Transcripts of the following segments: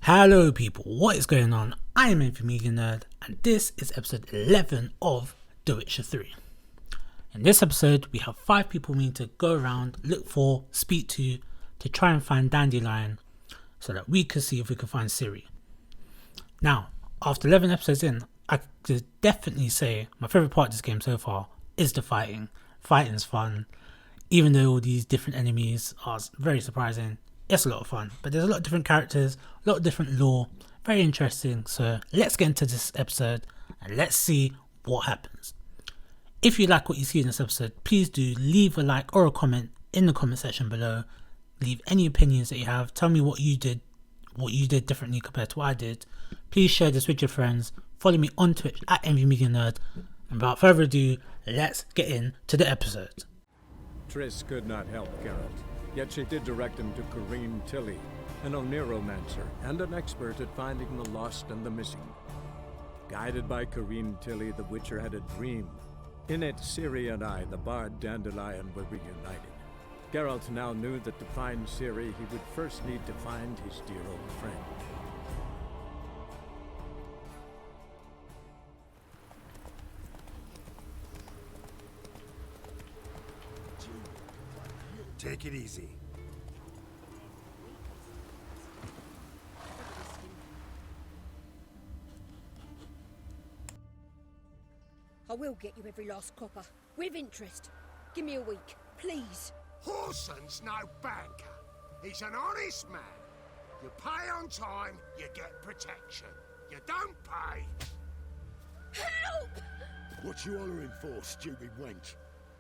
Hello people, what is going on? I am Media Nerd and this is episode 11 of The Witcher 3. In this episode we have 5 people we need to go around, look for, speak to try and find Dandelion so that we can see if we can find Ciri. Now, after 11 episodes in, I could definitely say my favourite part of this game so far is the fighting. Fighting's fun, even though all these different enemies are very surprising. It's a lot of fun, but there's a lot of different characters, a lot of different lore, very interesting. So let's get into this episode and let's see what happens. If you like what you see in this episode, please do leave a like or a comment in the comment section below. Leave any opinions that you have. Tell me what you did differently compared to what I did. Please share this with your friends. Follow me on Twitch at Envy Media Nerd. And without further ado, let's get into the episode. Triss could not help Geralt, yet she did direct him to Corrine Tilly, an Oniromancer and an expert at finding the lost and the missing. Guided by Corrine Tilly, the Witcher had a dream. In it, Ciri and I, the bard Dandelion, were reunited. Geralt now knew that to find Ciri, he would first need to find his dear old friend. Take it easy. I will get you every last copper, with interest. Give me a week, please. Whoreson's no banker. He's an honest man. You pay on time, you get protection. You don't pay. Help! What you hollering for, stupid wench?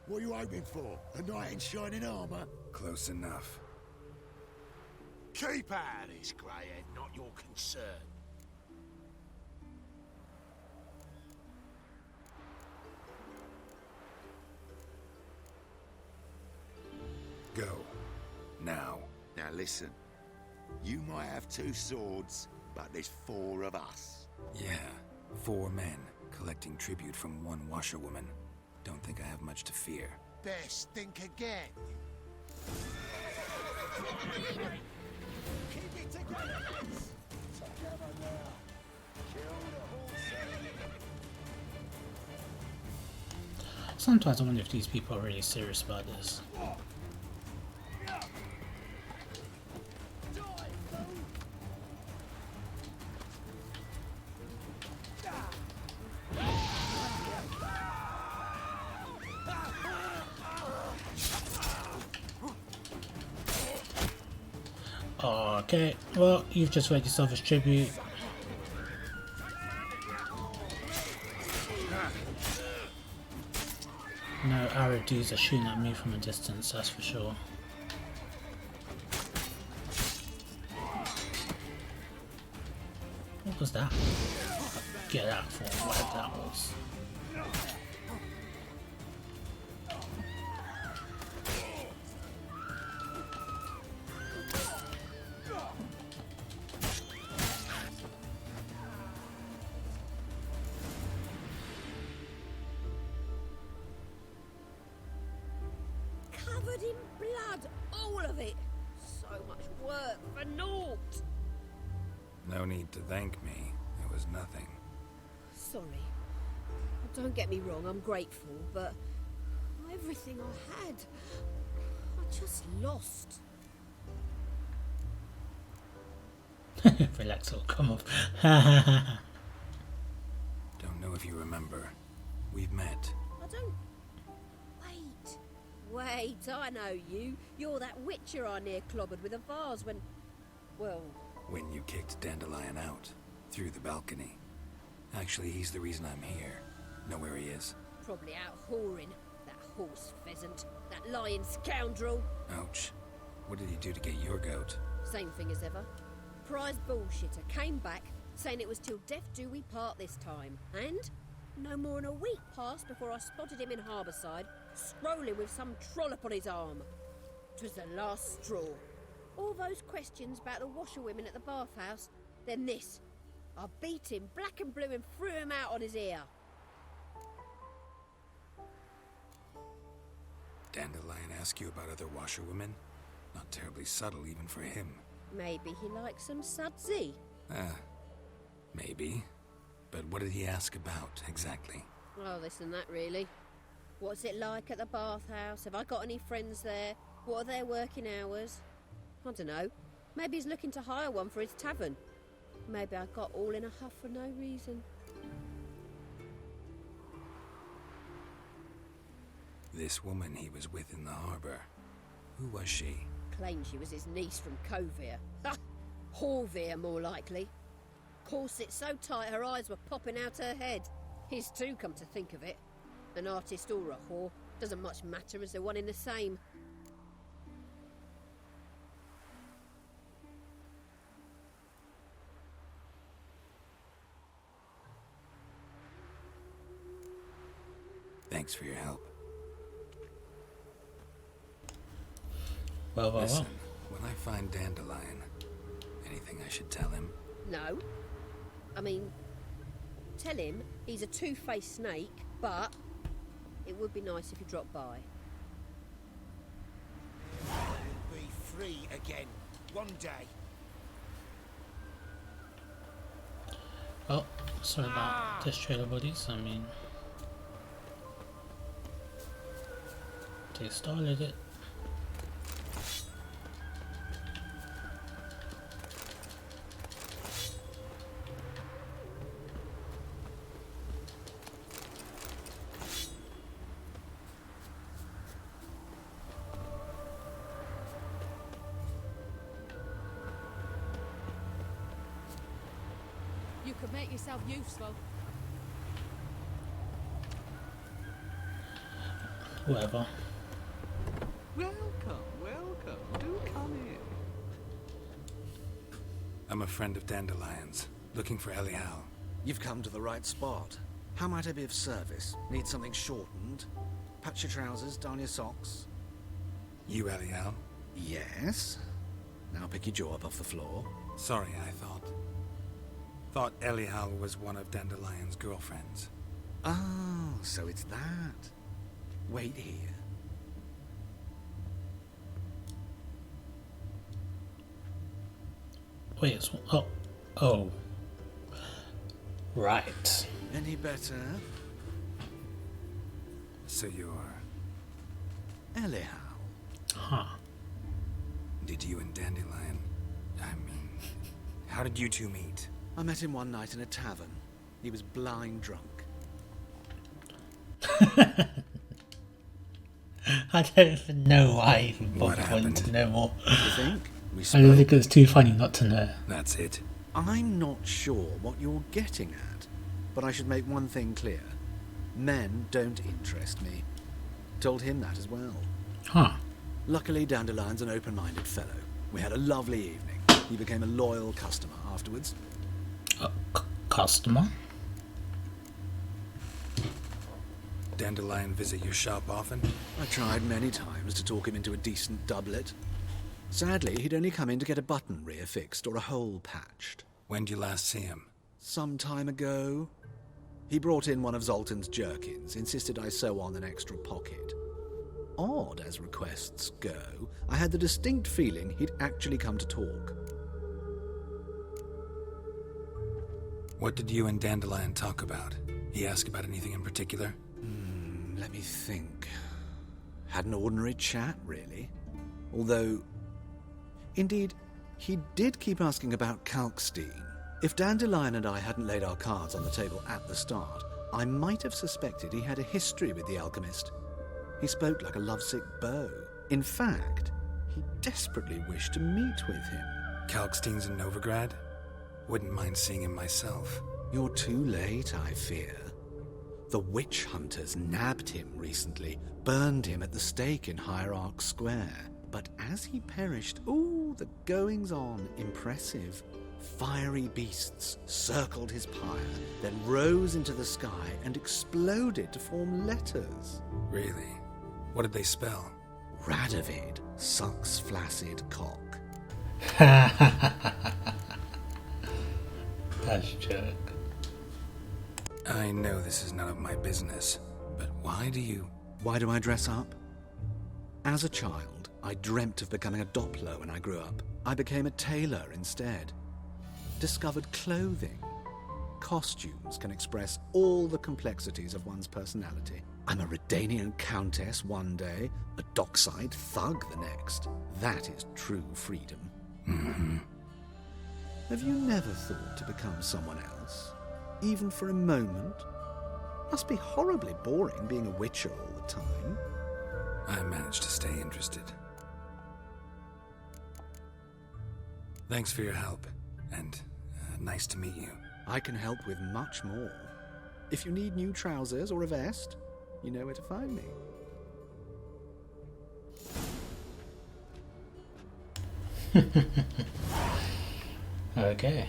What are you hoping for? A knight in shining armor? Close enough. Keep out of this, greyhead, not your concern. Go. Now. Now listen. You might have 2 swords, but there's 4 of us. Yeah, 4 men collecting tribute from 1 washerwoman. Don't think I have much to fear. Best think again. Keep it together. Together now. Kill the horse. Sometimes I wonder if these people are really serious about this. Okay, well, you've just read yourself as tribute. No arrow dudes are shooting at me from a distance, that's for sure. What was that? Get out for whatever that was. Covered in blood, all of it. So much work for naught. No need to thank me. It was nothing. Sorry. Don't get me wrong, I'm grateful, but everything I had, I just lost. Relax, it'll come off. Don't know if you remember. We've met. I don't... Wait, I know you. You're that witcher I near clobbered with a vase when... Well... When you kicked Dandelion out. Through the balcony. Actually, he's the reason I'm here. Know where he is? Probably out whoring. That horse pheasant. That lying scoundrel. Ouch. What did he do to get your goat? Same thing as ever. Prize bullshitter came back, saying it was till death do we part this time. And no more than a week passed before I spotted him in Harbourside, strolling with some trollop on his arm. 'Twas the last straw. All those questions about the washerwomen at the bathhouse, then this. I beat him black and blue and threw him out on his ear. Dandelion ask you about other washerwomen? Not terribly subtle even for him. Maybe he likes some sudsy. Maybe. But what did he ask about, exactly? Oh, this and that, really. What's it like at the bathhouse? Have I got any friends there? What are their working hours? I don't know. Maybe he's looking to hire one for his tavern. Maybe I got all in a huff for no reason. This woman he was with in the harbor. Who was she? Claimed she was his niece from Kovir. Ha! Horvir, more likely. Corset so tight her eyes were popping out her head. His too, come to think of it. An artist or a whore. Doesn't much matter as they're one in the same. Thanks for your help. Well. Listen, when I find Dandelion, anything I should tell him? No. I mean, tell him he's a two-faced snake, but it would be nice if he dropped by. You'll be free again, one day. Oh, sorry about this trailer buddies. I mean, they started it. You could make yourself useful. Whatever. Welcome. Do come in. I'm a friend of Dandelion's, looking for Elial. You've come to the right spot. How might I be of service? Need something shortened? Patch your trousers, darn your socks? You Elial? Yes. Now pick your jaw up off the floor. Sorry, I thought Elial was one of Dandelion's girlfriends. Oh, so it's that. Wait here. Wait, it's, oh. Right. Any better? So you're... Elial. Huh. Did you and Dandelion... I mean... How did you two meet? I met him one night in a tavern. He was blind drunk. I don't even know why I even What bothered wanting to happened? know more. You think? We I don't spoke. think it's too funny not to know. That's it. I'm not sure what you're getting at, but I should make one thing clear. Men don't interest me. Told him that as well. Huh. Luckily, Dandelion's an open-minded fellow. We had a lovely evening. He became a loyal customer afterwards. Customer? Dandelion visit your shop often? I tried many times to talk him into a decent doublet. Sadly, he'd only come in to get a button rear fixed or a hole patched. When did you last see him? Some time ago, he brought in one of Zoltan's jerkins, insisted I sew on an extra pocket. Odd as requests go, I had the distinct feeling he'd actually come to talk. What did you and Dandelion talk about? He asked about anything in particular? Let me think. Had an ordinary chat, really. Although, indeed, he did keep asking about Kalkstein. If Dandelion and I hadn't laid our cards on the table at the start, I might have suspected he had a history with the alchemist. He spoke like a lovesick beau. In fact, he desperately wished to meet with him. Kalkstein's in Novigrad? Wouldn't mind seeing him myself. You're too late, I fear. The witch hunters nabbed him recently, burned him at the stake in Hierarch Square. But as he perished, the goings-on, impressive. Fiery beasts circled his pyre, then rose into the sky and exploded to form letters. Really? What did they spell? Radovid sucks flaccid cock. That's a joke. I know this is none of my business, but why do I dress up? As a child, I dreamt of becoming a Doppler when I grew up. I became a tailor instead. discovered clothing. Costumes can express all the complexities of one's personality. I'm a Redanian countess one day, a dockside thug the next. That is true freedom. Mm-hmm. Have you never thought to become someone else? Even for a moment? Must be horribly boring being a witcher all the time. I managed to stay interested. Thanks for your help, and nice to meet you. I can help with much more. If you need new trousers or a vest, you know where to find me. Okay.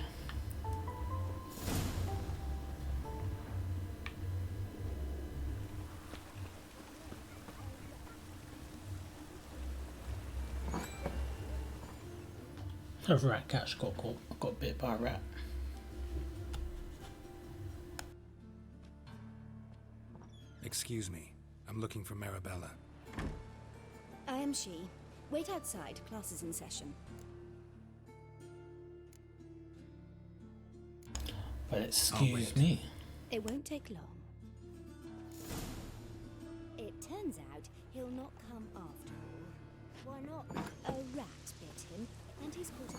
A rat catch got caught. Got bit by a rat. Excuse me. I'm looking for Marabella. I am she. Wait outside. Class is in session. But excuse me. It won't take long. It turns out he'll not come after all. Why not? A rat bit him, and he's caught a...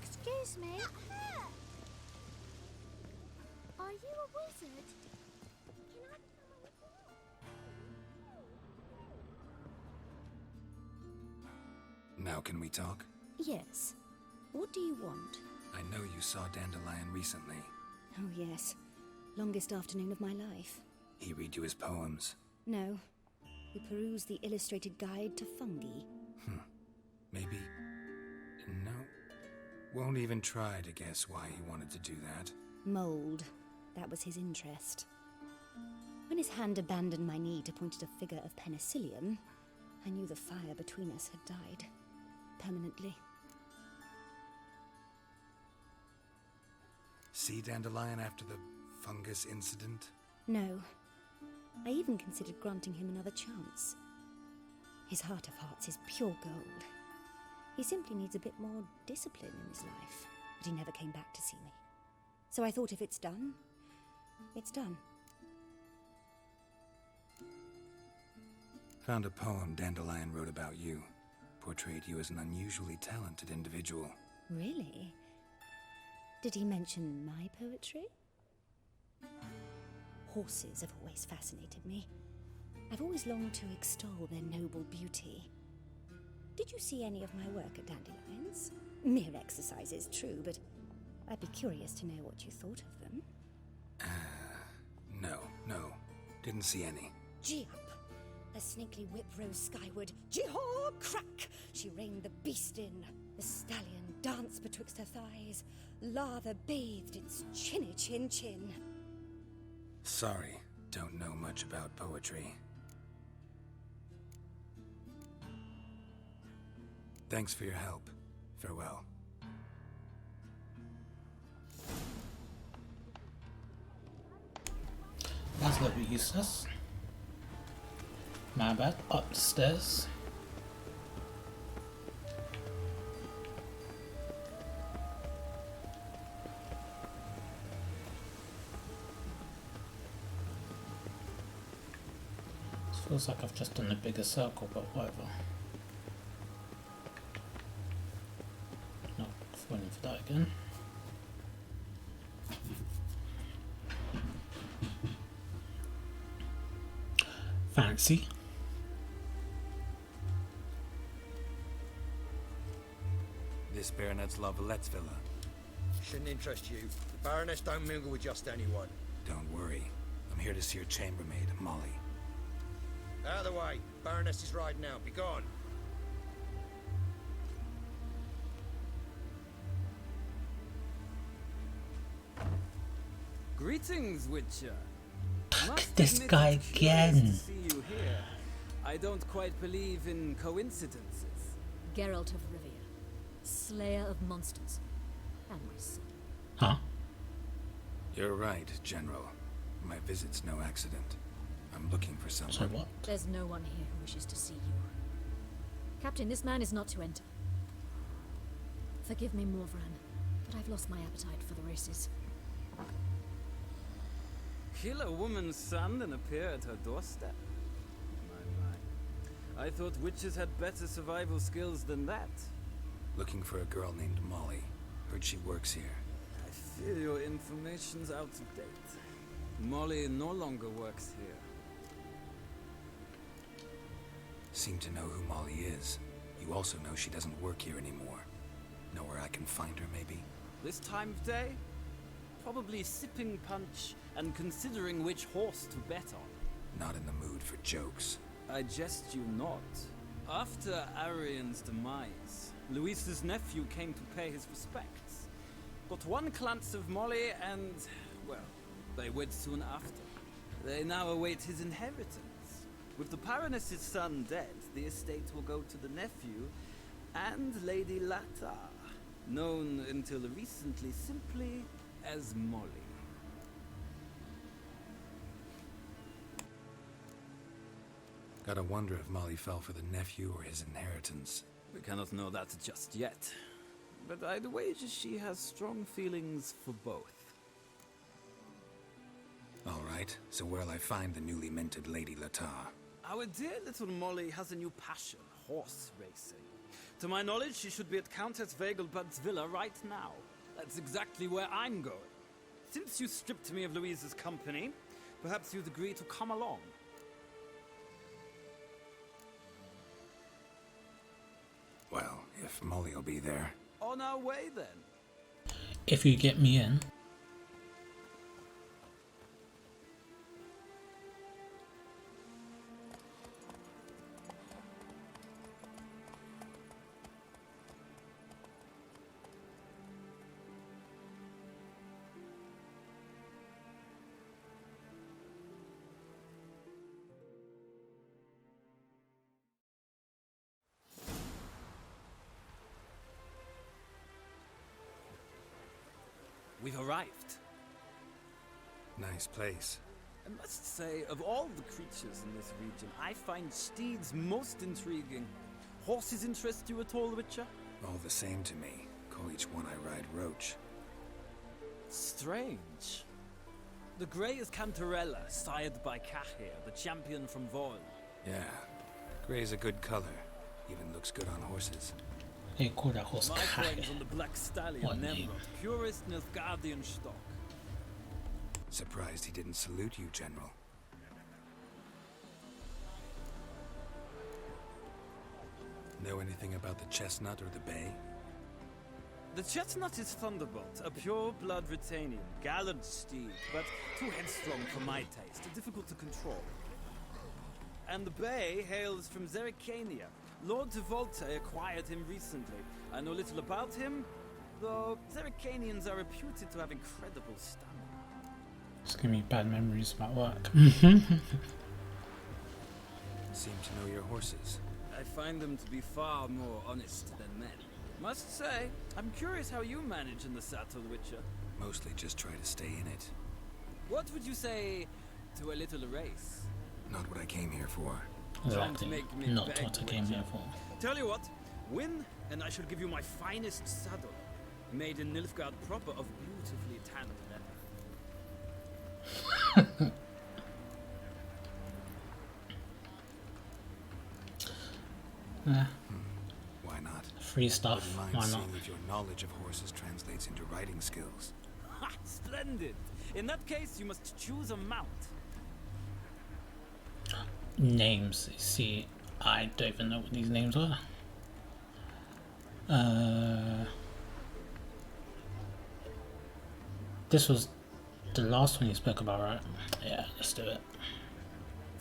Excuse me? Are you a wizard? Can I become a wizard? Now can we talk? Yes. What do you want? I know you saw Dandelion recently. Oh, yes. Longest afternoon of my life. He read you his poems. No. We perused the illustrated guide to fungi. Maybe... No. Won't even try to guess why he wanted to do that. Mold. That was his interest. When his hand abandoned my knee to point at a figure of penicillium, I knew the fire between us had died. Permanently. See Dandelion after the fungus incident? No. I even considered granting him another chance. His heart of hearts is pure gold. He simply needs a bit more discipline in his life, but he never came back to see me. So I thought if it's done, it's done. Found a poem Dandelion wrote about you. Portrayed you as an unusually talented individual. Really? Did he mention my poetry? Horses have always fascinated me. I've always longed to extol their noble beauty. Did you see any of my work at Dandelions? Mere exercises, true, but I'd be curious to know what you thought of them. No. Didn't see any. Gee up! A snaky whip rose skyward. Jee-haw! Crack! She reined the beast in. The stallion danced betwixt her thighs. Lather bathed its chinny chin. Sorry, don't know much about poetry. Thanks for your help. Farewell. That's a little bit useless. My bad. Up the stairs. Feels like I've just done a bigger circle, but whatever. Not falling for that again. Fancy. This Baronet's La Vallette's villa. Shouldn't interest you. The Baroness don't mingle with just anyone. Don't worry. I'm here to see your chambermaid, Molly. Out of the way. Baroness is riding out. Be gone. Greetings, Witcher. Look at this guy again. See you here. I don't quite believe in coincidences. Geralt of Rivia, slayer of monsters, and my son. Huh? You're right, General. My visit's no accident. I'm looking for someone. So what? There's no one here who wishes to see you. Captain, this man is not to enter. Forgive me, Morvran, but I've lost my appetite for the races. Kill a woman's son and appear at her doorstep? My. I thought witches had better survival skills than that. Looking for a girl named Molly. Heard she works here. I fear your information's out of date. Molly no longer works here. Seem to know who Molly is. You also know she doesn't work here anymore. Know where I can find her, maybe? This time of day? Probably sipping punch and considering which horse to bet on. Not in the mood for jokes. I jest you not. After Arian's demise, Luis's nephew came to pay his respects. Got one glance of Molly and, well, they wed soon after. They now await his inheritance. With the Baroness's son dead, the estate will go to the nephew and Lady Lata, known until recently simply as Molly. Gotta wonder if Molly fell for the nephew or his inheritance. We cannot know that just yet, but I'd wager she has strong feelings for both. Alright, so where'll I find the newly minted Lady Lata? Our dear little Molly has a new passion, horse racing. To my knowledge, she should be at Countess Vegelbud's villa right now. That's exactly where I'm going. Since you stripped me of Louise's company, perhaps you'd agree to come along. Well, if Molly'll be there. On our way, then. If you get me in. We've arrived. Nice place. I must say, of all the creatures in this region, I find steeds most intriguing. Horses interest you at all, Witcher? All the same to me. Call each one I ride Roach. Strange. The grey is Cantarella, sired by Cahir, the champion from Vol. Yeah. Gray's a good color. Even looks good on horses. They call that horse My Kai. friend's on the Black Stallion, What name? Nemrod, purest Nilfgaardian stock. Surprised he didn't salute you, General. Know anything about the Chestnut or the Bay? The Chestnut is Thunderbolt, a pure-blood Retanian, gallant steed, but too headstrong for my taste, difficult to control. And the Bay hails from Zerrikania. Lord de Volte acquired him recently. I know little about him, though Zerrikanians are reputed to have incredible stamina. It's giving me bad memories about work. Seem to know your horses. I find them to be far more honest than men. Must say, I'm curious how you manage in the saddle, Witcher. Mostly just try to stay in it. What would you say to a little race? Not what I came here for. Exactly. Not what I came here for. Tell you what, win, and I shall give you my finest saddle, made in Nilfgaard proper of beautifully tanned leather. Why not? Free stuff. Wouldn't mind Why not? seeing if your knowledge of horses translates into riding skills. Ha! Splendid! In that case, you must choose a mount. Names. See, I don't even know what these names are. This was the last one you spoke about, right? Yeah, let's do it.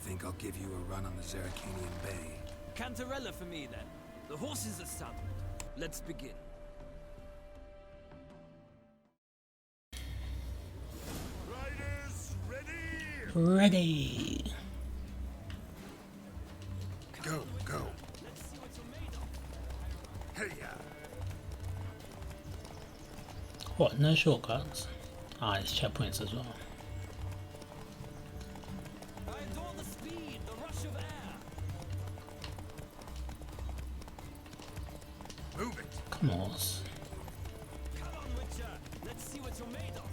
think I'll give you a run on the Zerrikanian Bay? Cantarella for me, then. The horses are saddled. Let's begin. Riders, ready? Ready. Go, go. Hey-ya. What, no shortcuts? Ah, there's checkpoints as well. I adore the speed, the rush of air. Move it. Come on. Come on, Witcher. Let's see what you're made of.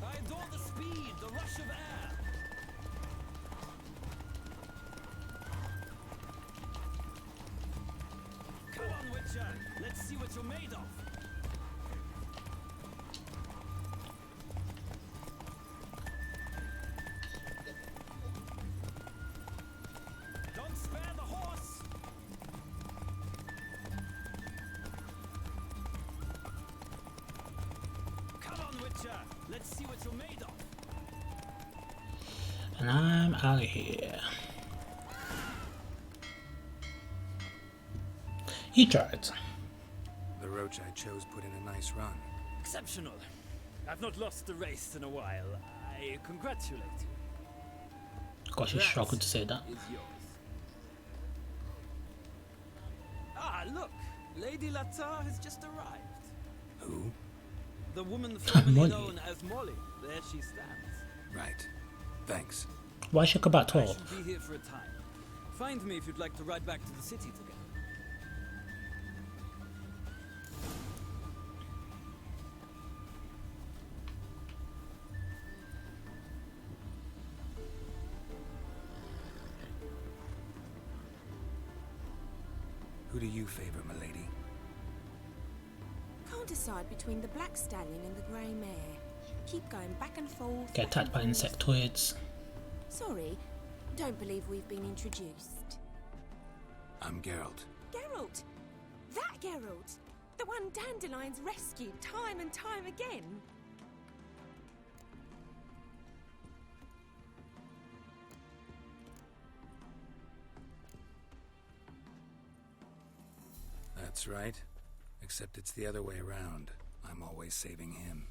I adore the speed, the rush of air. Come on, Witcher. Let's see what you're made of. Don't spare the horse. Come on, Witcher. Let's see what you're made of. And I'm out of here. You tried. The roach I chose put in a nice run. Exceptional. I've not lost a race in a while. I congratulate you. Gosh, you That struggled to say that. is yours. Ah, look! Lady Latar has just arrived. Who? The woman formerly Molly. known as Molly. There she stands. Right. Thanks. Why should about I 12? shall be here for a time. Find me if you'd like to ride back to the city together. Who do you favor, milady? Can't decide between the black stallion and the grey mare. Keep going back and forth. Get attacked by insectoids. Sorry, don't believe we've been introduced. I'm Geralt. Geralt! That Geralt! The one Dandelion's rescued time and time again! That's right. Except it's the other way around. I'm always saving him.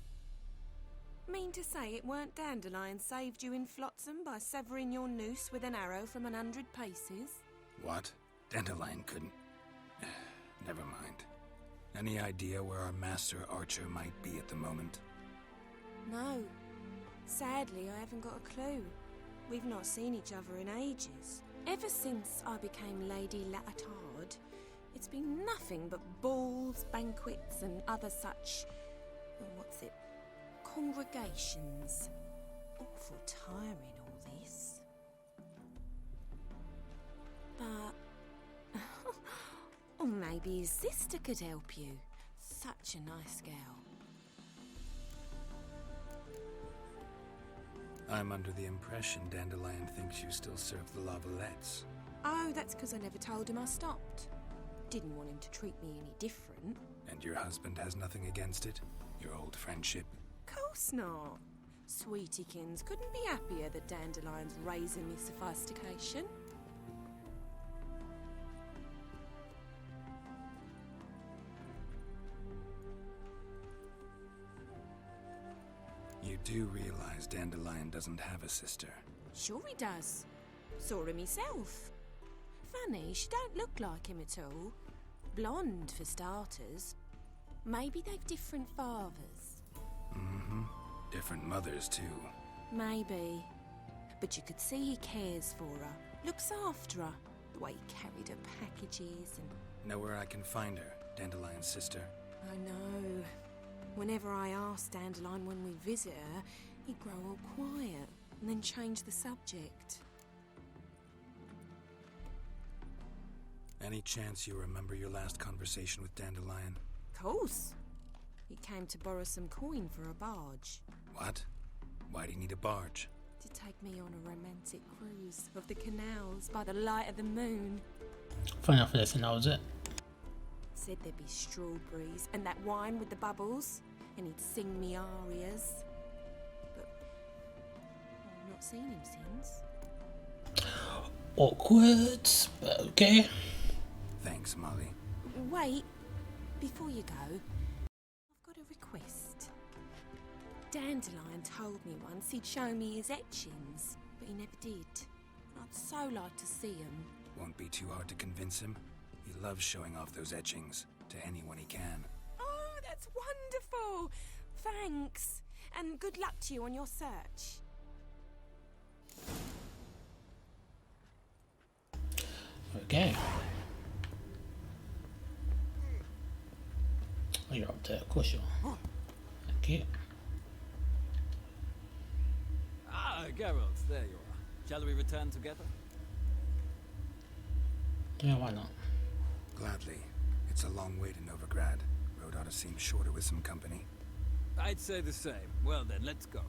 Mean to say it weren't Dandelion saved you in Flotsam by severing your noose with an arrow from 100 paces? What? Dandelion couldn't... Never mind. Any idea where our master archer might be at the moment? No. Sadly, I haven't got a clue. We've not seen each other in ages. Ever since I became Lady Latard, it's been nothing but balls, banquets, and other such... what's it? Congregations. Awful tiring, all this. But... or maybe his sister could help you. Such a nice girl. I'm under the impression Dandelion thinks you still serve the Lavalettes. Oh, that's because I never told him I stopped. Didn't want him to treat me any different. And your husband has nothing against it? Your old friendship? Course not. Sweetiekins couldn't be happier that Dandelion's raising me sophistication. You do realize Dandelion doesn't have a sister. Sure he does. Saw him himself. Funny, she don't look like him at all. Blonde, for starters. Maybe they've different fathers. Mm-hmm. Different mothers, too. Maybe. But you could see he cares for her. Looks after her. The way he carried her packages and... Know where I can find her, Dandelion's sister? I know. Whenever I ask Dandelion when we visit her, he'd grow all quiet and then change the subject. Any chance you remember your last conversation with Dandelion? Course. He came to borrow some coin for a barge. What? Why do you need a barge? To take me on a romantic cruise of the canals by the light of the moon. Funny enough, I think that was it. Said there'd be strawberries and that wine with the bubbles, and he'd sing me arias. But I've not seen him since. Awkward, but okay. Thanks, Molly. Wait, before you go, I've got a request. Dandelion told me once he'd show me his etchings, but he never did. I'd so like to see them. Won't be too hard to convince him. He loves showing off those etchings to anyone he can. Oh, that's wonderful! Thanks, and good luck to you on your search. Okay. Oh, you're up there, of course you are. Okay. Ah, Geralt, there you are. Shall we return together? Yeah, why not? Gladly. It's a long way to Novigrad. Road ought to seem shorter with some company. I'd say the same. Well then, let's go.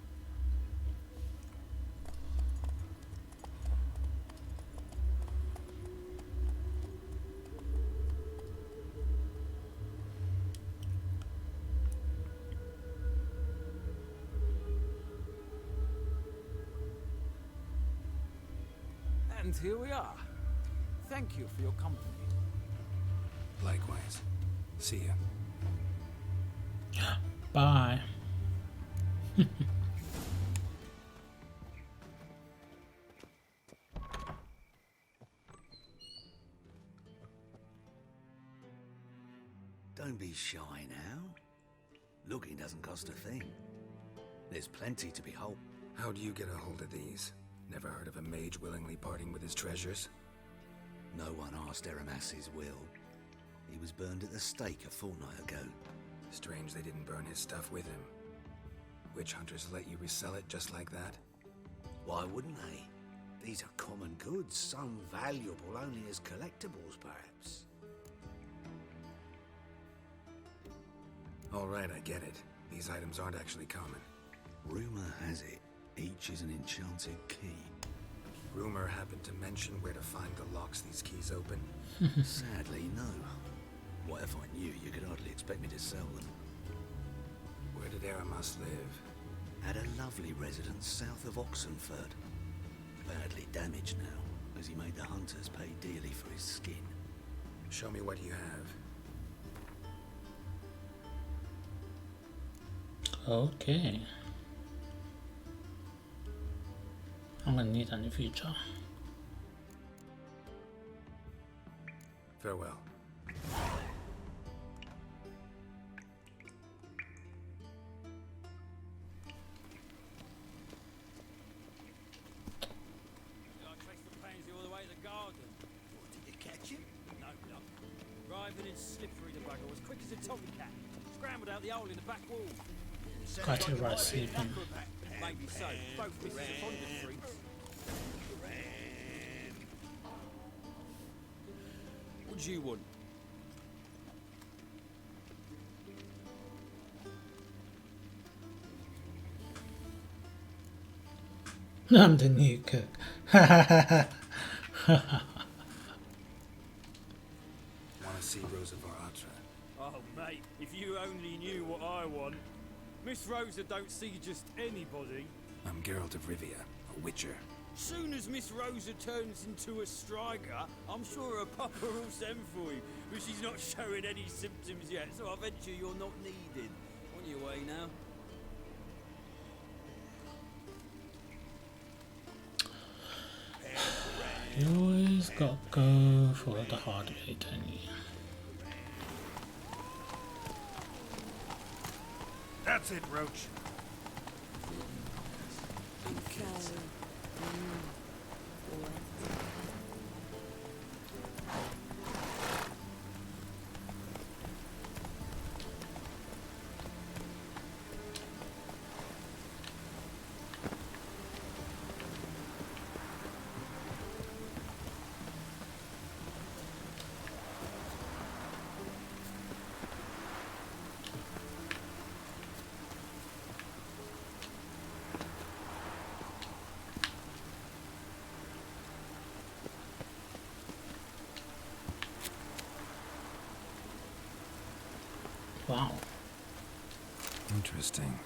And here we are. Thank you for your company. Likewise. See ya. Bye. Don't be shy now. Looking doesn't cost a thing. There's plenty to behold. How do you get a hold of these? Never heard of a mage willingly parting with his treasures? No one asked Eramas's will. He was burned at the stake a fortnight ago. Strange they didn't burn his stuff with him. Witch hunters let you resell it just like that? Why wouldn't they? These are common goods, some valuable only as collectibles, perhaps. All right, I get it. These items aren't actually common. Rumor has it, each is an enchanted key. Rumor happened to mention where to find the locks these keys open? Sadly, no. What if I knew, you could hardly expect me to sell them. Where did Eramas live? At a lovely residence south of Oxenford. Badly damaged now, as he made the hunters pay dearly for his skin. Show me what you have. Okay. I'm gonna need that in the future. Farewell. Driving in slippery the bugger as quick as a tomcat. Scrambled out the hole in the back wall. Guy to the right sleeping. Maybe so. Both misses are fond of freaks. What do you want? I'm the new cook. Want to see Rosa Varatra? Oh, mate, if you only knew what I want. Miss Rosa don't see just anybody. I'm Geralt of Rivia, a witcher. Soon as Miss Rosa turns into a striker, I'm sure her papa will send for you. But she's not showing any symptoms yet, so I venture you're not needed. On your way now. You always got to go for the hard way, don't you? That's it, Roach. Wow. Interesting.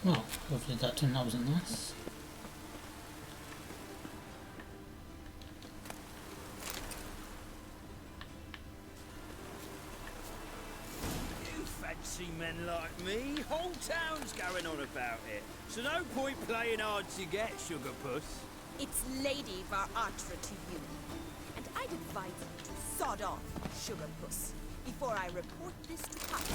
Well, hopefully that turned out wasn't nice. You fancy men like me? Whole town's going on about it. So no point playing hard to get, Sugar Puss. It's Lady Var Atra to you. And I'd advise you to sod off, Sugar Puss, before I report this to Papa.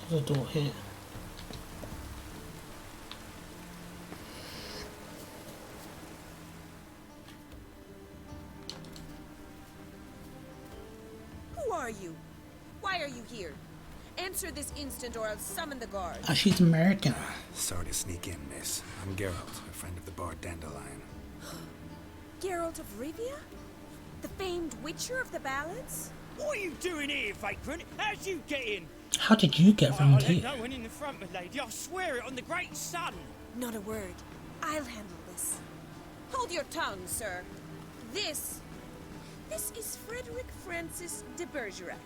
There's a door here. Who are you? Why are you here? Answer this instant or I'll summon the guard. Oh, she's American. Sorry to sneak in, miss. I'm Geralt, a friend of the bard Dandelion. Geralt of Rivia? The famed Witcher of the ballads? What are you doing here, vagrant? How'd you get in? How did you get round here? No one in the front, my lady. I swear it on the great sun. Not a word. I'll handle this. Hold your tongue, sir. This is Frederick Francis de Bergerac,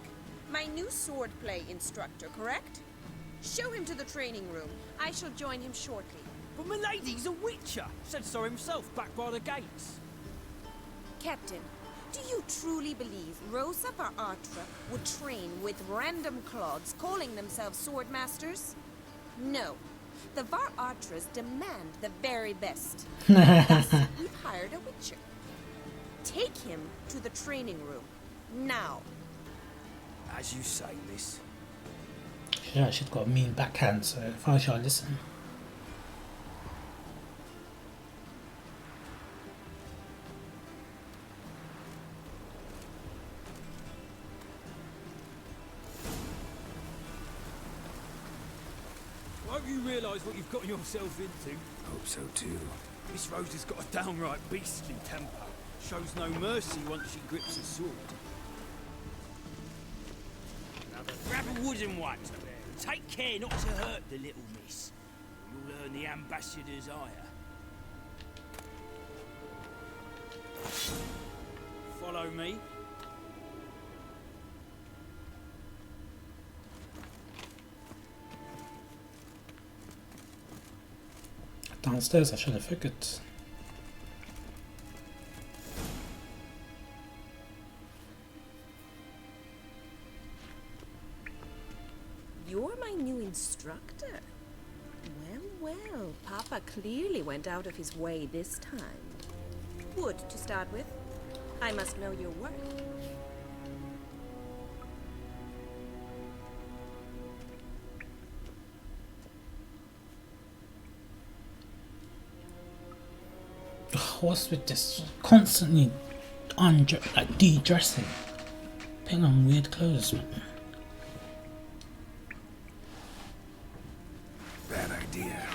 my new swordplay instructor, correct? Show him to the training room. I shall join him shortly. But my lady's a witcher. Said so himself back by the gates. Captain, do you truly believe Rosa Var Atra would train with random clods calling themselves sword masters? No. The Var Atras demand the very best. Thus, we've hired a witcher. Take him to the training room. Now. As you say, miss. Yeah, she's got a mean backhand, so if I shall listen. Won't you realise what you've got yourself into? Hope so too. Miss Rosa's got a downright beastly temper. Shows no mercy once she grips a sword. Now then, grab a wooden one. Take care not to hurt the little miss. Or you'll earn the ambassador's ire. Follow me. Downstairs, I should have figured. You're my new instructor. Well, well, Papa clearly went out of his way this time. Wood, to start with. I must know your work. What's with this? Constantly like de-dressing. Putting on weird clothes, man. Bad idea.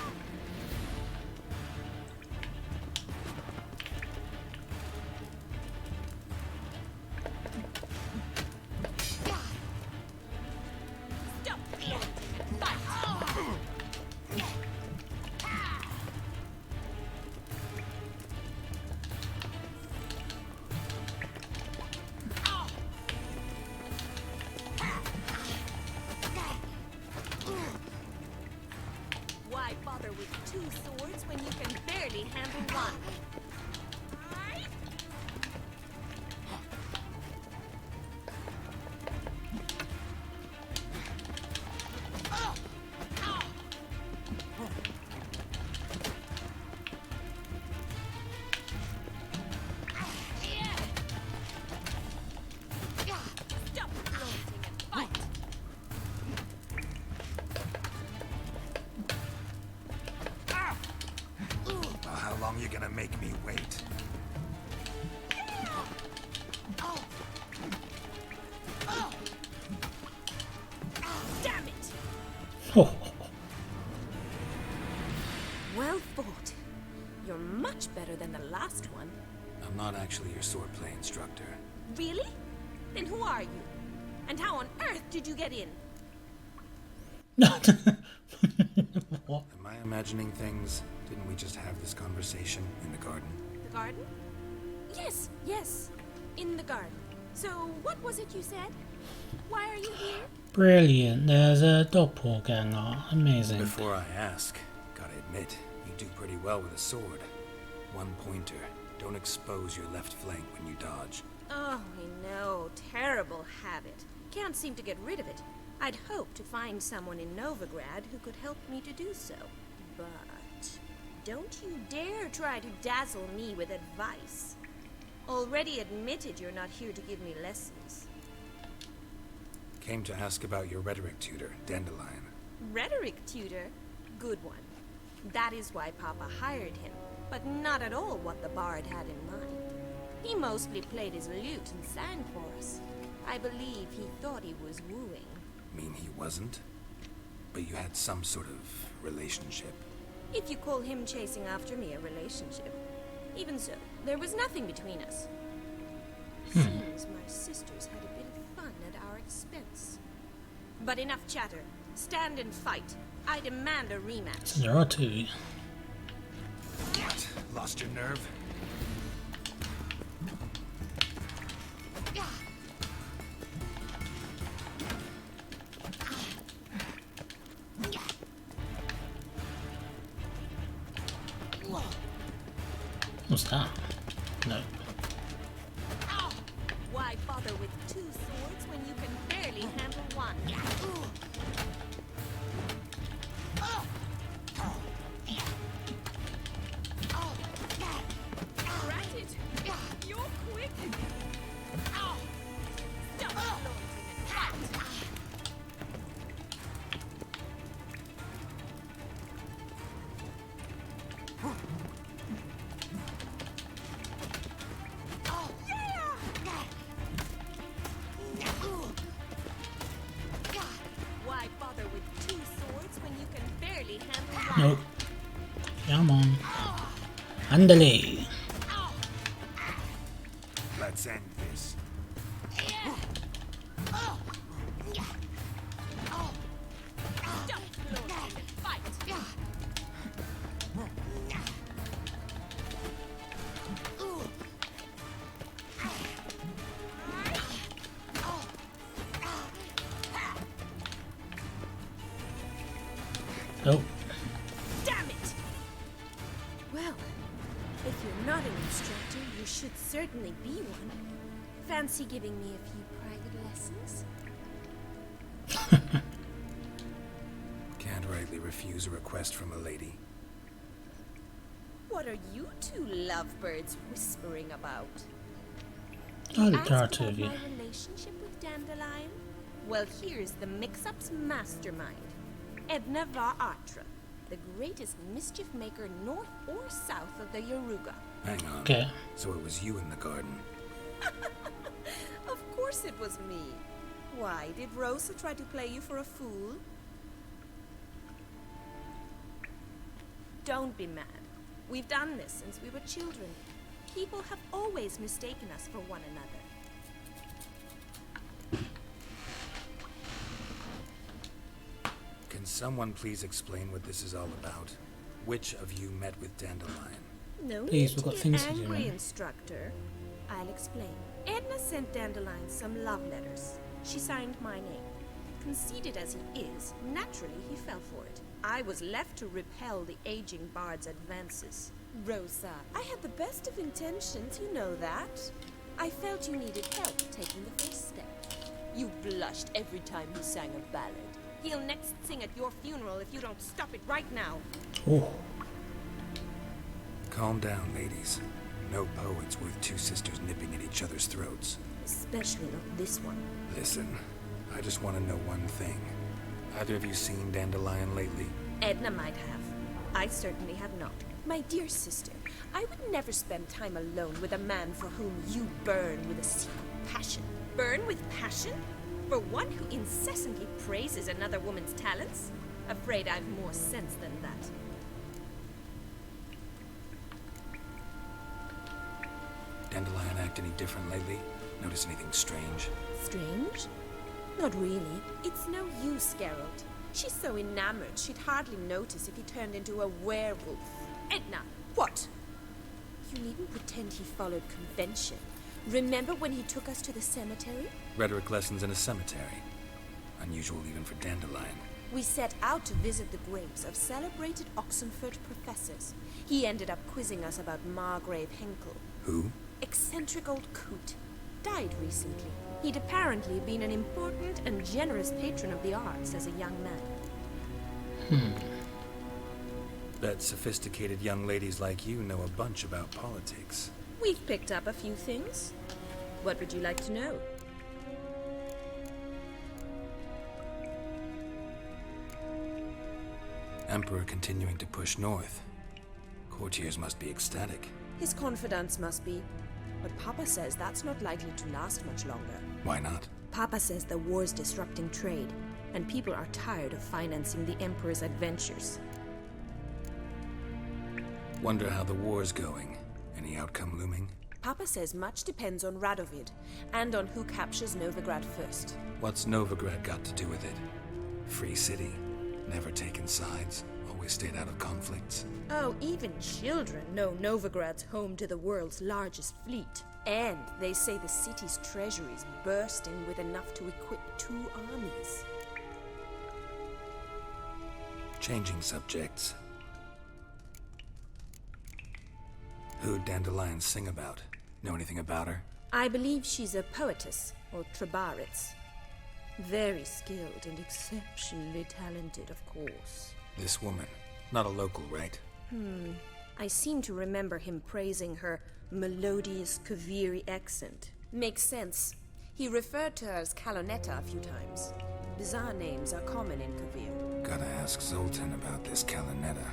barely handle one. How long you gonna make me wait? Damn it! Oh, Well fought. You're much better than the last one. I'm not actually your swordplay instructor. Really? Then who are you? And how on earth did you get in? what? Am I imagining things? Didn't we just have this conversation in the garden? The garden? Yes, yes. In the garden. So, what was it you said? Why are you here? Brilliant. There's a doppelganger. Amazing. Before I ask, gotta admit, you do pretty well with a sword. One pointer. Don't expose your left flank when you dodge. Oh, I know. Terrible habit. Can't seem to get rid of it. I'd hoped to find someone in Novigrad who could help me to do so. But don't you dare try to dazzle me with advice. Already admitted you're not here to give me lessons. Came to ask about your rhetoric tutor, Dandelion. Rhetoric tutor? Good one. That is why Papa hired him, but not at all what the bard had in mind. He mostly played his lute and sang for us. I believe he thought he was wooing. Mean he wasn't? But you had some sort of relationship. If you call him chasing after me a relationship. Even so, there was nothing between us. Seems my sisters had a bit of fun at our expense. But enough chatter. Stand and fight. I demand a rematch. So there are two. What? Lost your nerve? What's that? No. Why bother with two swords when you can barely handle one? Granted, you're quick. Stop flaunting and fight. Why bother with two swords when you can barely handle one? Nope. Come on. Andale. Let's end this. Stop flaunting and fight. Oh. Damn it! Well, if you're not an instructor, you should certainly be one. Fancy giving me a few private lessons? Can't rightly refuse a request from a lady. What are you two lovebirds whispering about? Oh, Ask there are about two of you. my relationship with Dandelion? Well, here's the mix-up's mastermind. Edna Va Atra, the greatest mischief maker north or south of the Yaruga. Hang on. Okay. So it was you in the garden. Of course it was me. Why, did Rosa try to play you for a fool? Don't be mad. We've done this since we were children. People have always mistaken us for one another. Can someone please explain what this is all about? Which of you met with Dandelion? No Please, need we've to got get things to do, angry, man. instructor. I'll explain. Edna sent Dandelion some love letters. She signed my name. Conceited as he is, naturally he fell for it. I was left to repel the aging bard's advances. Rosa, I had the best of intentions, you know that. I felt you needed help taking the first step. You blushed every time he sang a ballad. He'll next sing at your funeral if you don't stop it right now. Ooh. Calm down, ladies. No poet's worth two sisters nipping at each other's throats. Especially not this one. Listen, I just want to know one thing. Either of you seen Dandelion lately? Edna might have. I certainly have not. My dear sister, I would never spend time alone with a man for whom you burn with a secret passion. Burn with passion? For one who incessantly praises another woman's talents? Afraid I've more sense than that. Dandelion act any different lately? Notice anything strange? Strange? Not really. It's no use, Geralt. She's so enamored she'd hardly notice if he turned into a werewolf. Edna, what? You needn't pretend he followed convention. Remember when he took us to the cemetery? Rhetoric lessons in a cemetery. Unusual even for Dandelion. We set out to visit the graves of celebrated Oxenford professors. He ended up quizzing us about Margrave Henkel. Who? Eccentric old coot. Died recently. He'd apparently been an important and generous patron of the arts as a young man. Bet sophisticated young ladies like you know a bunch about politics. We've picked up a few things. What would you like to know? Emperor continuing to push north. Courtiers must be ecstatic. His confidants must be. But Papa says that's not likely to last much longer. Why not? Papa says the war's disrupting trade, and people are tired of financing the Emperor's adventures. Wonder how the war's going. Any outcome looming? Papa says much depends on Radovid, and on who captures Novigrad first. What's Novigrad got to do with it? Free city. Never taken sides. Always stayed out of conflicts. Oh, even children know Novigrad's home to the world's largest fleet. And they say the city's treasury's bursting with enough to equip 2 armies. Changing subjects. Who'd Dandelion sing about? Know anything about her? I believe she's a poetess, or Trebaritz. Very skilled and exceptionally talented, of course. This woman. Not a local, right? I seem to remember him praising her melodious Kaviri accent. Makes sense. He referred to her as Calonetta a few times. Bizarre names are common in Kavir. Gotta ask Zoltan about this Calonetta.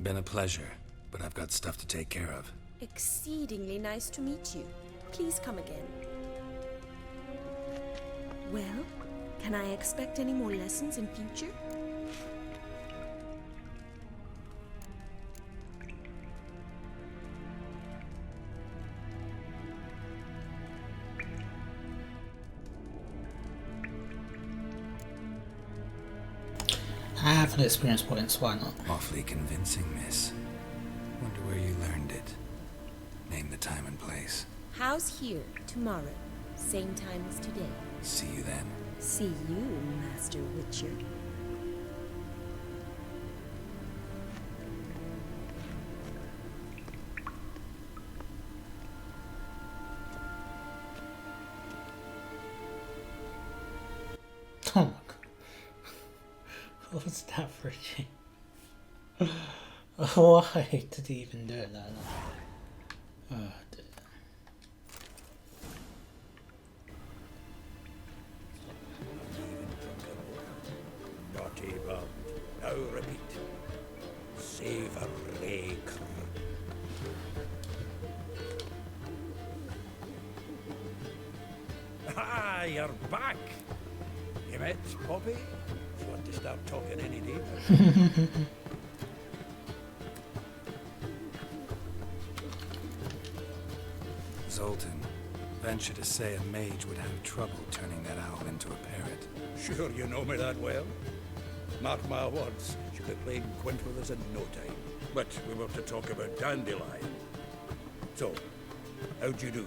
Been a pleasure, but I've got stuff to take care of. Exceedingly nice to meet you. Please come again. Well, can I expect any more lessons in future? I have an experience points, why not? Awfully convincing, miss. Wonder where you learned it. Name the time and place. House here, tomorrow. Same time as today. See you then. See you, Master Witcher. Oh my god. What was that for a change? Why did he even do it like that? Oh dear. Naughty Bob. Now repeat. Savor Lake. Ah, you're back. You met Poppy? You want to start talking any day? Zoltan, venture to say a mage would have trouble turning that owl into a parrot. Sure you know me that well. Mark my words, she'll be playing quint with us in no time. But we were to talk about Dandelion. So, how'd you do?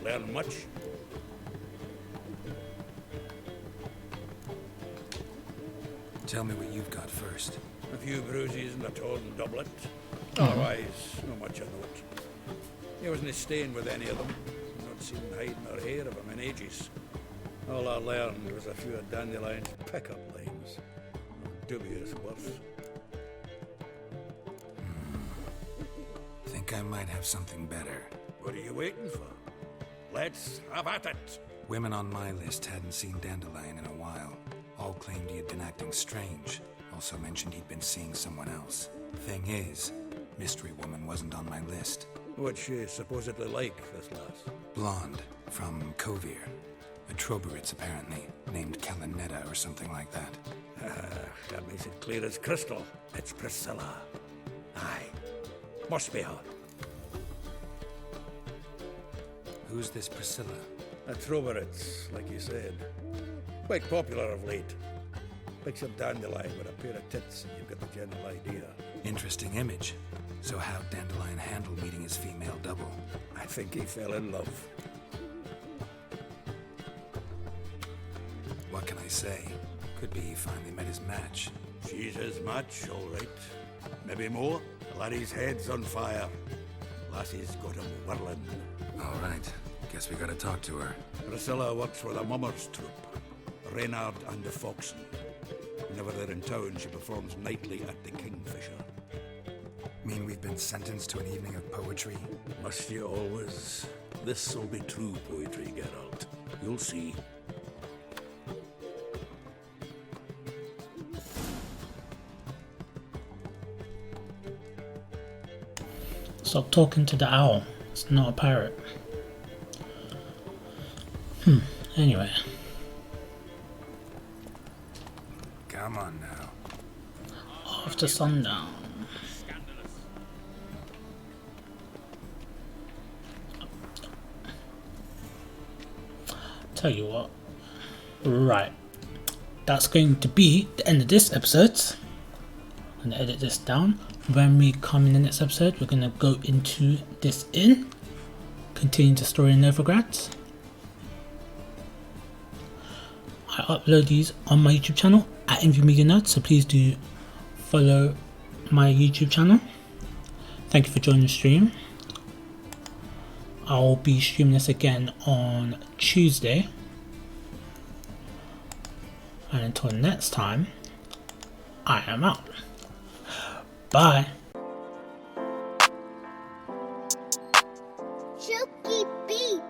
Learn much? Tell me what you've got first. A few bruises and a torn doublet. Otherwise, not much of note. He wasn't staying with any of them. Not seen hide nor hair of him in ages. All I learned was a few of Dandelion's pickup lines. Of dubious worth. Think I might have something better. What are you waiting for? Let's have at it. Women on my list hadn't seen Dandelion in a while. All claimed he had been acting strange. Also mentioned he'd been seeing someone else. Thing is, Mystery Woman wasn't on my list. What's she supposedly like, this lass? Blonde, from Kovir. A Troberitz, apparently, named Kalinetta or something like that. That makes it clear as crystal. It's Priscilla. Aye. Must be her. Who's this Priscilla? A Troberitz, like you said. Quite popular of late. Picks up Dandelion with a pair of tits and you've got the general idea. Interesting image. So how'd Dandelion handle meeting his female double? I think he fell in love. What can I say? Could be he finally met his match. She's his match, all right. Maybe more. Laddie's head's on fire. Lassie's got him whirling. All right. Guess we gotta talk to her. Priscilla works for the Mummers troupe. Reynard and the Foxen. Whenever they're in town, she performs nightly at the Kingfisher. Mean we've been sentenced to an evening of poetry? Must you always? This'll be true poetry, Geralt. You'll see. Stop talking to the owl. It's not a parrot. Anyway. Come on now. After sundown. Tell you what. Right. That's going to be the end of this episode. I'm gonna edit this down. When we come in the next episode, we're gonna go into this inn, continue the story in Novigrad. I upload these on my YouTube channel at Envy Media Nerd, so please do follow my YouTube channel. Thank you for joining the stream. I'll be streaming this again on Tuesday. And until next time, I am out. Bye. Chooky beep.